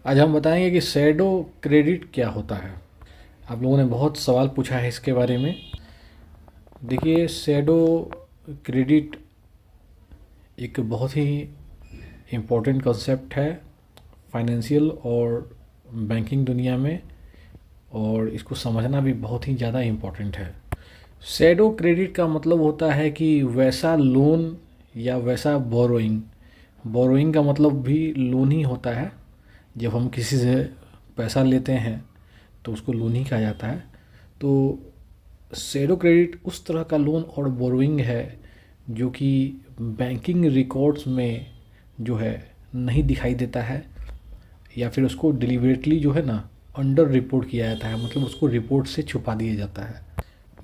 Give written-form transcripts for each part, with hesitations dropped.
आज हम बताएंगे कि शैडो क्रेडिट क्या होता है। आप लोगों ने बहुत सवाल पूछा है इसके बारे में। देखिए, शैडो क्रेडिट एक बहुत ही इम्पोर्टेंट कंसेप्ट है फाइनेंशियल और बैंकिंग दुनिया में, और इसको समझना भी बहुत ही ज़्यादा इम्पोर्टेंट है। शैडो क्रेडिट का मतलब होता है कि वैसा लोन या वैसा बोरोइंग, बोरोइंग का मतलब भी लोन ही होता है। जब हम किसी से पैसा लेते हैं तो उसको लोन ही कहा जाता है। तो शैडो क्रेडिट उस तरह का लोन और बोरोइंग है जो कि बैंकिंग रिकॉर्ड्स में जो है नहीं दिखाई देता है, या फिर उसको डिलिबरेटली जो है ना अंडर रिपोर्ट किया जाता है, मतलब उसको रिपोर्ट से छुपा दिया जाता है।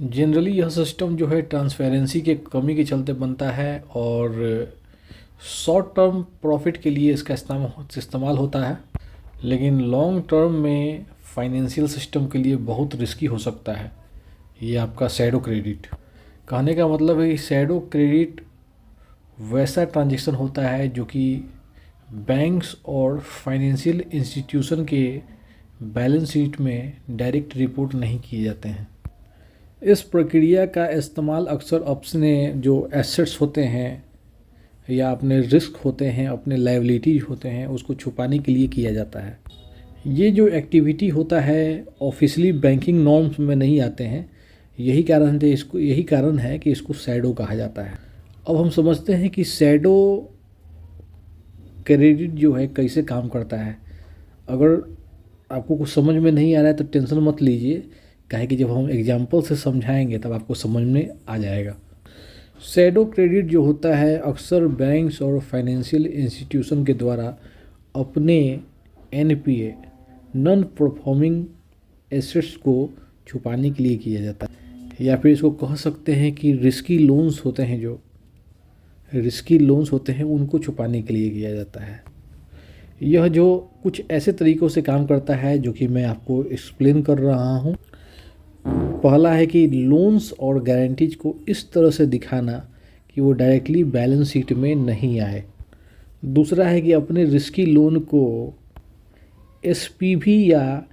जनरली यह सिस्टम जो है ट्रांसपेरेंसी के कमी के चलते बनता है और शॉर्ट टर्म प्रॉफिट के लिए इसका इस्तेमाल होता है, लेकिन लॉन्ग टर्म में फाइनेंशियल सिस्टम के लिए बहुत रिस्की हो सकता है ये आपका शैडो क्रेडिट। कहने का मतलब है कि शैडो क्रेडिट वैसा ट्रांजेक्शन होता है जो कि बैंक्स और फाइनेंशियल इंस्टीट्यूशन के बैलेंस शीट में डायरेक्ट रिपोर्ट नहीं किए जाते हैं। इस प्रक्रिया का इस्तेमाल अक्सर अपने जो एसेट्स होते हैं या अपने रिस्क होते हैं, अपने लायबिलिटीज होते हैं, उसको छुपाने के लिए किया जाता है। ये जो एक्टिविटी होता है ऑफिशियली बैंकिंग नॉर्म्स में नहीं आते हैं। यही कारण है कि इसको शैडो कहा जाता है। अब हम समझते हैं कि शैडो क्रेडिट जो है कैसे काम करता है। अगर आपको कुछ समझ में नहीं आ रहा है तो टेंशन मत लीजिए, काहे कि जब हम एग्जाम्पल से समझाएंगे तब आपको समझ में आ जाएगा। शैडो क्रेडिट जो होता है अक्सर बैंक्स और फाइनेंशियल इंस्टीट्यूशन के द्वारा अपने एनपीए, नॉन परफॉर्मिंग एसेट्स को छुपाने के लिए किया जाता है, या फिर इसको कह सकते हैं कि रिस्की लोन्स होते हैं, जो रिस्की लोन्स होते हैं उनको छुपाने के लिए किया जाता है। यह जो कुछ ऐसे तरीक़ों से काम करता है जो कि मैं आपको एक्सप्लेन कर रहा हूँ। पहला है कि लोन्स और गारंटीज को इस तरह से दिखाना कि वो डायरेक्टली बैलेंस शीट में नहीं आए। दूसरा है कि अपने रिस्की लोन को एसपीवी या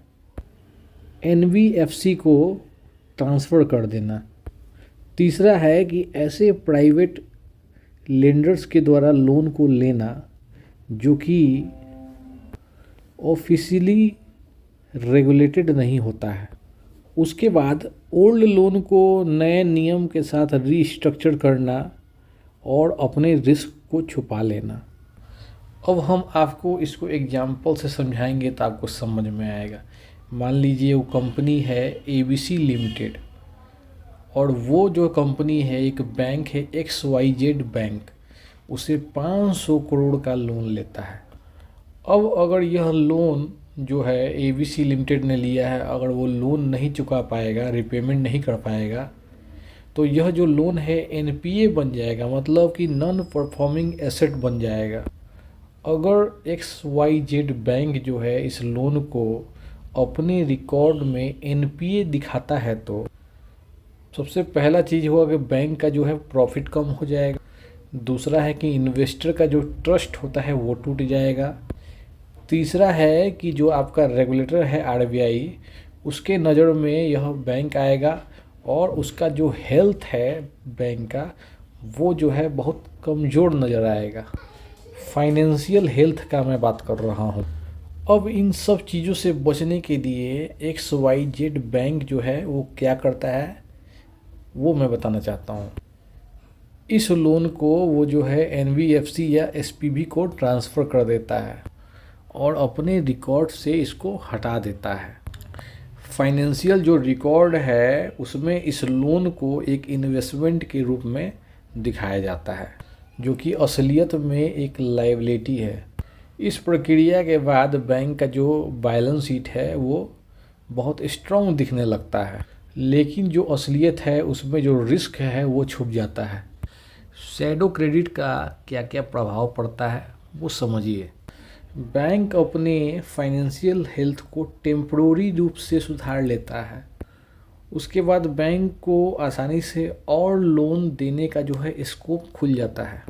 एनबीएफसी को ट्रांसफ़र कर देना। तीसरा है कि ऐसे प्राइवेट लेंडर्स के द्वारा लोन को लेना जो कि ऑफिशियली रेगुलेटेड नहीं होता है। उसके बाद ओल्ड लोन को नए नियम के साथ रीस्ट्रक्चर करना और अपने रिस्क को छुपा लेना। अब हम आपको इसको एग्जाम्पल से समझाएंगे तो आपको समझ में आएगा। मान लीजिए वो कंपनी है एबीसी लिमिटेड, और वो जो कंपनी है एक बैंक है XYZ बैंक, उसे 500 करोड़ का लोन लेता है। अब अगर यह लोन जो है एबीसी लिमिटेड ने लिया है, अगर वो लोन नहीं चुका पाएगा, रिपेमेंट नहीं कर पाएगा, तो यह जो लोन है एनपीए बन जाएगा, मतलब कि नॉन परफॉर्मिंग एसेट बन जाएगा। अगर XYZ बैंक जो है इस लोन को अपने रिकॉर्ड में एनपीए दिखाता है तो सबसे पहला चीज़ होगा कि बैंक का जो है प्रॉफिट कम हो जाएगा। दूसरा है कि इन्वेस्टर का जो ट्रस्ट होता है वो टूट जाएगा। तीसरा है कि जो आपका रेगुलेटर है आरबीआई, उसके नज़र में यह बैंक आएगा और उसका जो हेल्थ है बैंक का वो जो है बहुत कमज़ोर नज़र आएगा। फाइनेंशियल हेल्थ का मैं बात कर रहा हूँ। अब इन सब चीज़ों से बचने के लिए XYZ बैंक जो है वो क्या करता है वो मैं बताना चाहता हूँ। इस लोन को वो जो है एनबीएफसी या एसपीवी को ट्रांसफ़र कर देता है और अपने रिकॉर्ड से इसको हटा देता है। फाइनेंशियल जो रिकॉर्ड है उसमें इस लोन को एक इन्वेस्टमेंट के रूप में दिखाया जाता है, जो कि असलियत में एक लायबिलिटी है। इस प्रक्रिया के बाद बैंक का जो बैलेंस शीट है वो बहुत स्ट्रॉन्ग दिखने लगता है, लेकिन जो असलियत है उसमें जो रिस्क है वो छुप जाता है। शैडो क्रेडिट का क्या क्या प्रभाव पड़ता है वो समझिए। बैंक अपने फाइनेंशियल हेल्थ को टेम्पररी रूप से सुधार लेता है। उसके बाद बैंक को आसानी से और लोन देने का जो है स्कोप खुल जाता है।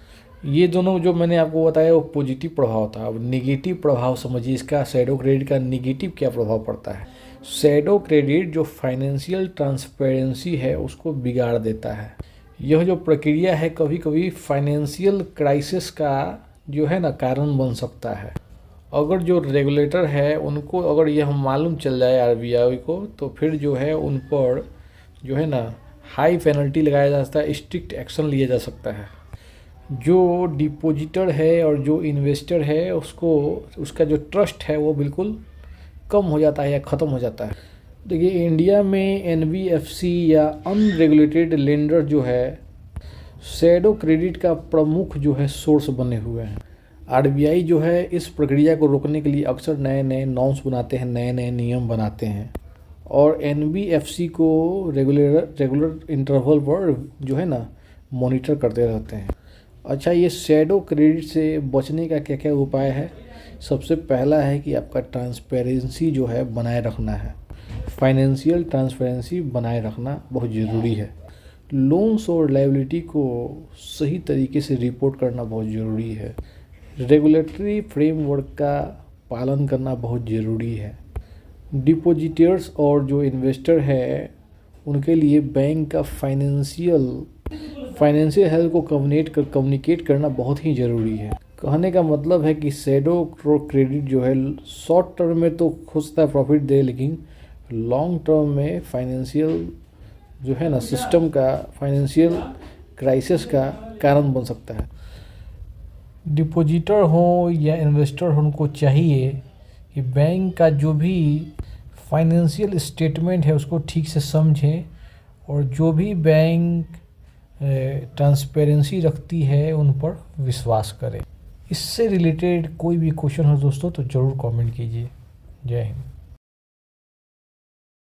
ये दोनों जो मैंने आपको बताया वो पॉजिटिव प्रभाव था। अब निगेटिव प्रभाव समझिए इसका, शैडो क्रेडिट का निगेटिव क्या प्रभाव पड़ता है। शैडो क्रेडिट जो फाइनेंशियल ट्रांसपेरेंसी है उसको बिगाड़ देता है। यह जो प्रक्रिया है कभी कभी फाइनेंशियल क्राइसिस का जो है ना कारण बन सकता है। अगर जो रेगुलेटर है उनको अगर यह मालूम चल जाए आरबीआई को, तो फिर जो है उन पर जो है ना हाई पेनल्टी लगाया जा सकता है, स्ट्रिक्ट एक्शन लिया जा सकता है। जो डिपॉजिटर है और जो इन्वेस्टर है उसको उसका जो ट्रस्ट है वो बिल्कुल कम हो जाता है या ख़त्म हो जाता है। देखिए इंडिया में एनबीएफसी या अनरेगुलेटेड लेंडर जो है शैडो क्रेडिट का प्रमुख जो है सोर्स बने हुए हैं। आरबीआई जो है इस प्रक्रिया को रोकने के लिए अक्सर नए नए नॉर्म्स बनाते हैं, नए नए नियम बनाते हैं और एनबीएफसी को रेगुलर इंटरवल पर जो है ना मॉनिटर करते रहते हैं। अच्छा, ये शैडो क्रेडिट से बचने का क्या क्या उपाय है। सबसे पहला है कि आपका ट्रांसपेरेंसी जो है बनाए रखना है। फाइनेंशियल ट्रांसपेरेंसी बनाए रखना बहुत ज़रूरी है। लोन्स और लायबिलिटी को सही तरीके से रिपोर्ट करना बहुत ज़रूरी है। रेगुलेटरी फ्रेमवर्क का पालन करना बहुत ज़रूरी है। डिपॉजिटर्स और जो इन्वेस्टर है उनके लिए बैंक का फाइनेंशियल हेल्थ को कम्युनिकेट करना बहुत ही ज़रूरी है। कहने का मतलब है कि शैडो क्रेडिट जो है शॉर्ट टर्म में तो हो सकता है प्रॉफिट दे, लेकिन लॉन्ग टर्म में फाइनेंशियल जो है ना सिस्टम का फाइनेंशियल क्राइसिस का कारण बन सकता है। डिपॉजिटर हो या इन्वेस्टर हो, उनको चाहिए कि बैंक का जो भी फाइनेंशियल स्टेटमेंट है उसको ठीक से समझें और जो भी बैंक ट्रांसपेरेंसी रखती है उन पर विश्वास करें। इससे रिलेटेड कोई भी क्वेश्चन हो दोस्तों तो ज़रूर कमेंट कीजिए। जय हिंद।